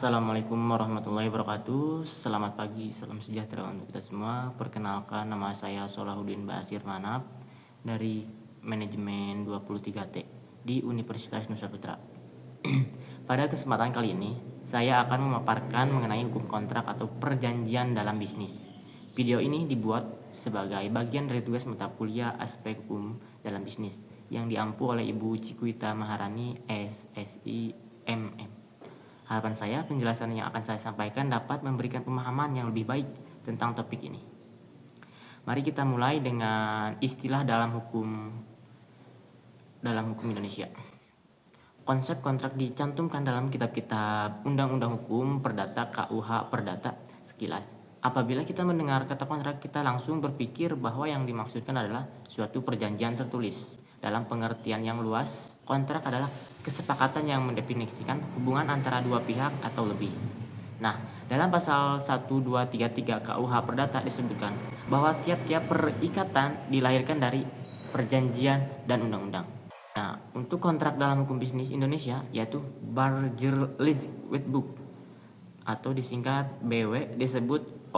Assalamualaikum warahmatullahi wabarakatuh. Selamat pagi, salam sejahtera untuk kita semua. Perkenalkan, nama saya Solahuddin Basir Manap dari Manajemen 23T di Universitas Nusa Tenggara. Pada kesempatan kali ini, saya akan memaparkan mengenai hukum kontrak atau perjanjian dalam bisnis. Video ini dibuat sebagai bagian dari tugas mata kuliah aspek hukum dalam bisnis yang diampu oleh Ibu Cikuita Maharani, SSI, MM. Harapan saya penjelasan yang akan saya sampaikan dapat memberikan pemahaman yang lebih baik tentang topik ini. Mari kita mulai dengan istilah dalam hukum Indonesia. Konsep kontrak dicantumkan dalam kitab-kitab Undang-Undang Hukum Perdata KUH Perdata sekilas. Apabila kita mendengar kata kontrak, kita langsung berpikir bahwa yang dimaksudkan adalah suatu perjanjian tertulis. Dalam pengertian yang luas, kontrak adalah kesepakatan yang mendefinisikan hubungan antara dua pihak atau lebih. Nah, dalam pasal 1233 KUH Perdata disebutkan bahwa tiap-tiap perikatan dilahirkan dari perjanjian dan undang-undang. Nah, untuk kontrak dalam hukum bisnis Indonesia yaitu Bargeldrecht atau disingkat BW disebut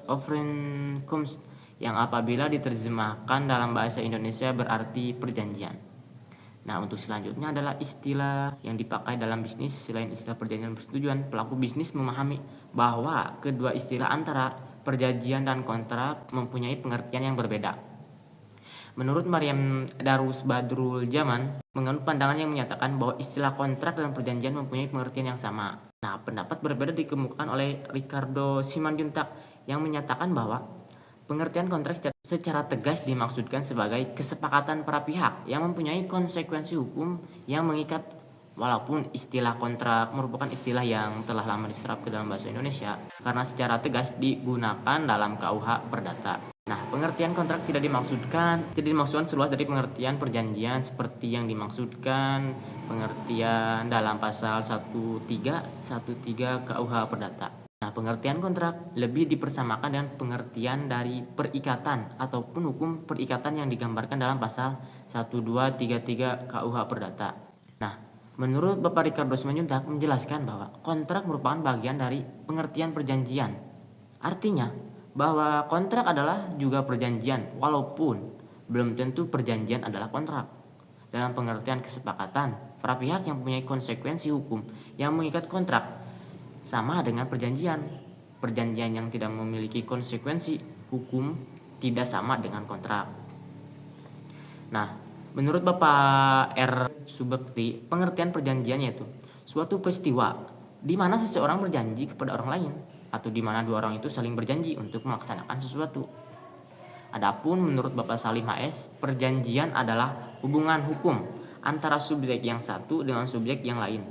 overeenkomst yang apabila diterjemahkan dalam bahasa Indonesia berarti perjanjian. Nah, untuk selanjutnya adalah istilah yang dipakai dalam bisnis. Selain istilah perjanjian persetujuan, pelaku bisnis memahami bahwa kedua istilah antara perjanjian dan kontrak mempunyai pengertian yang berbeda. Menurut Maryam Darus Badrul Jaman, menganut pandangan yang menyatakan bahwa istilah kontrak dan perjanjian mempunyai pengertian yang sama. Nah, pendapat berbeda dikemukakan oleh Ricardo Simanjuntak yang menyatakan bahwa pengertian kontrak secara tegas dimaksudkan sebagai kesepakatan para pihak yang mempunyai konsekuensi hukum yang mengikat. Walaupun istilah kontrak merupakan istilah yang telah lama diserap ke dalam bahasa Indonesia karena secara tegas digunakan dalam KUH Perdata. Nah, pengertian kontrak tidak dimaksudkan seluas dari pengertian perjanjian seperti yang dimaksudkan pengertian dalam pasal 1313 KUH Perdata. Nah, pengertian kontrak lebih dipersamakan dengan pengertian dari perikatan ataupun hukum perikatan yang digambarkan dalam pasal 1233 KUH Perdata. Nah, menurut Bapak Ricardo Simanjuntak menjelaskan bahwa kontrak merupakan bagian dari pengertian perjanjian. Artinya, bahwa kontrak adalah juga perjanjian walaupun belum tentu perjanjian adalah kontrak. Dalam pengertian kesepakatan, para pihak yang mempunyai konsekuensi hukum yang mengikat kontrak sama dengan perjanjian. Perjanjian yang tidak memiliki konsekuensi hukum tidak sama dengan kontrak. Nah, menurut Bapak R. Subekti, pengertian perjanjian yaitu suatu peristiwa di mana seseorang berjanji kepada orang lain atau di mana dua orang itu saling berjanji untuk melaksanakan sesuatu. Adapun menurut Bapak Salim HS, perjanjian adalah hubungan hukum antara subjek yang satu dengan subjek yang lain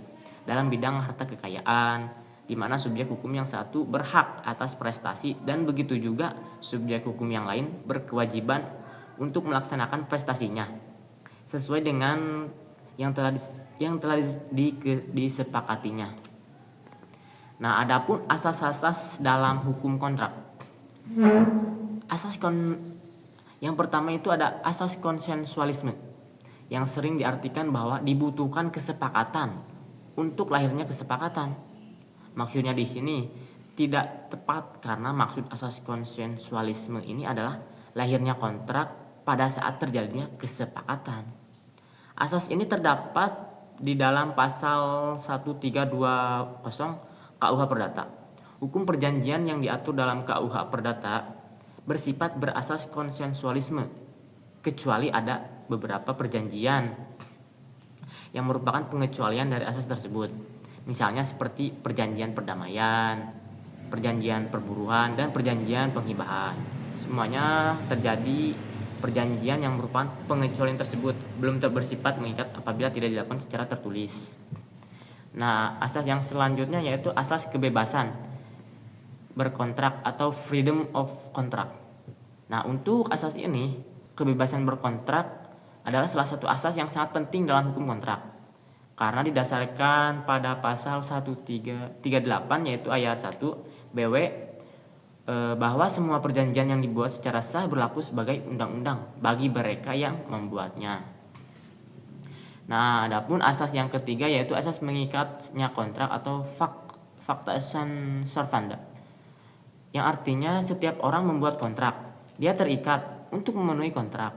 dalam bidang harta kekayaan, di mana subjek hukum yang satu berhak atas prestasi dan begitu juga subjek hukum yang lain berkewajiban untuk melaksanakan prestasinya sesuai dengan yang telah disepakatinya. Nah, adapun asas-asas dalam hukum kontrak. Yang pertama itu ada asas konsensualisme yang sering diartikan bahwa dibutuhkan kesepakatan untuk lahirnya kesepakatan. Maksudnya di sini tidak tepat karena maksud asas konsensualisme ini adalah lahirnya kontrak pada saat terjadinya kesepakatan. Asas ini terdapat di dalam pasal 1320 KUH Perdata. Hukum perjanjian yang diatur dalam KUH Perdata bersifat berasas konsensualisme kecuali ada beberapa perjanjian yang merupakan pengecualian dari asas tersebut. Misalnya seperti perjanjian perdamaian, perjanjian perburuan, dan perjanjian penghibahan. Semuanya terjadi perjanjian yang merupakan pengecualian tersebut belum bersifat mengikat apabila tidak dilakukan secara tertulis. Nah, asas yang selanjutnya yaitu asas kebebasan berkontrak atau freedom of contract. Nah, untuk asas ini, kebebasan berkontrak adalah salah satu asas yang sangat penting dalam hukum kontrak. Karena didasarkan pada pasal 1338 yaitu ayat 1 BW bahwa semua perjanjian yang dibuat secara sah berlaku sebagai undang-undang bagi mereka yang membuatnya. Nah, adapun asas yang ketiga yaitu asas mengikatnya kontrak atau Facta sunt servanda, yang artinya setiap orang membuat kontrak, dia terikat untuk memenuhi kontrak.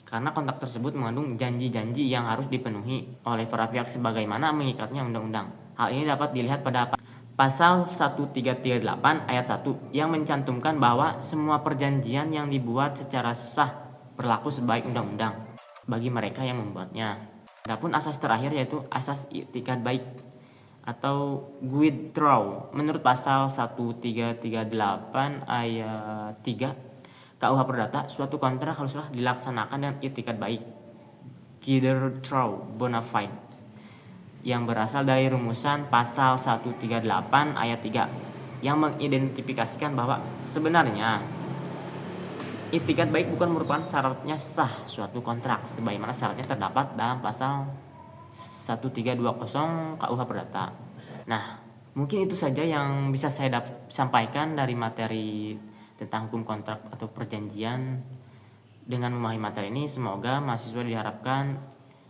Karena kontrak tersebut mengandung janji-janji yang harus dipenuhi oleh para pihak sebagaimana mengikatnya undang-undang. Hal ini dapat dilihat pada Pasal 1338 ayat 1 yang mencantumkan bahwa semua perjanjian yang dibuat secara sah berlaku sebagai undang-undang bagi mereka yang membuatnya. Adapun asas terakhir yaitu asas i'tikad baik atau withdraw. Menurut pasal 1338 ayat 3 KUH Perdata, suatu kontrak haruslah dilaksanakan dengan i'tikad baik, withdraw bona fide, yang berasal dari rumusan pasal 138 ayat 3 yang mengidentifikasikan bahwa sebenarnya i'tikad baik bukan merupakan syaratnya sah suatu kontrak sebagaimana syaratnya terdapat dalam pasal 1320 KUH Perdata. Nah, mungkin itu saja yang bisa saya sampaikan dari materi tentang hukum kontrak atau perjanjian. Dengan memahami materi ini, semoga mahasiswa diharapkan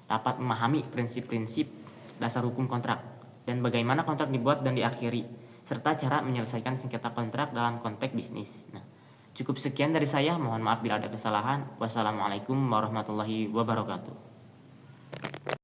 dapat memahami prinsip-prinsip dasar hukum kontrak dan bagaimana kontrak dibuat dan diakhiri, serta cara menyelesaikan sengketa kontrak dalam konteks bisnis. Nah, cukup sekian dari saya. Mohon maaf bila ada kesalahan. Wassalamualaikum warahmatullahi wabarakatuh.